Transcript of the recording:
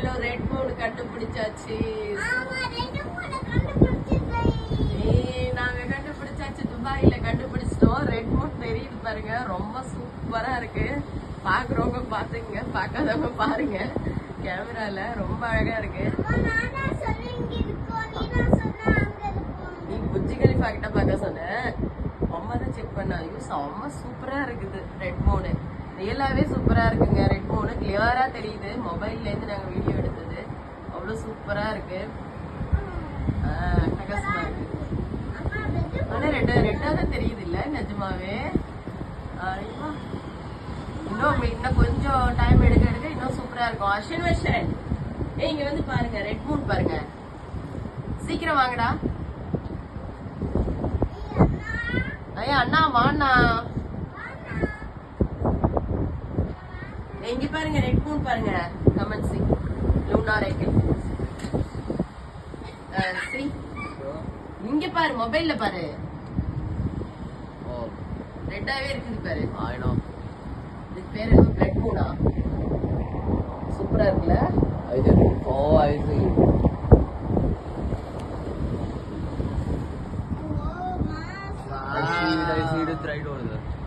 துபாயில red Moon கண்டுபிடிச்சாச்சு. நாங்க கண்டுபிடிச்சாச்சு, துபாயில கண்டுபிடிச்சிட்டோம். ரெட் மூன் தெரியுது பாருங்க, ரொம்ப சூப்பரா இருக்கு. பாக்குறவங்க பாத்துங்க, பாக்காதவங்க பாருங்க. கேமரால ரொம்ப அழகா இருக்கு. நீ புஜ்ஜி கலிஃபா கிட்ட பார்க்க சொன்ன, அம்மா தான் செக் பண்ணா. ஐயோ செம்ம சூப்பரா இருக்குது ரெட் மூனு. ரியலாவே சூப்பரா இருக்குங்க. ரெட் மூனு கிளியரா தெரியுது. மொபைல்ல இருந்து நாங்க வீடியோ எடுத்தது. அவ்வளவு சூப்பரா இருக்கு. அட்டகாசமா இருக்கு. ஆனா ரெட்டா தான் தெரியுது இல்ல நிஜமாவே. இன்னும் கொஞ்சம் டைம் எடுக்க இன்னும் சூப்பரா இருக்கும். அஸ்வின் வர்ஷன், இங்க வந்து பாருங்க ரெட் மூன் பாருங்க. சீக்கிரம் வாங்கடா. ஐயா அண்ணா வாண்ணா. இங்க பாருங்க ரெட் மூன் பாருங்க. Comment C lunar icon. C இங்க பாரு, மொபைல்ல பாரு. ரெட்டாவே இருக்குது பாரு. ஆயிடும். இதுக்கு பேர் என்ன? ரெட் மூனா? சூப்பரா இருக்குல்ல? I see. I see it right over there.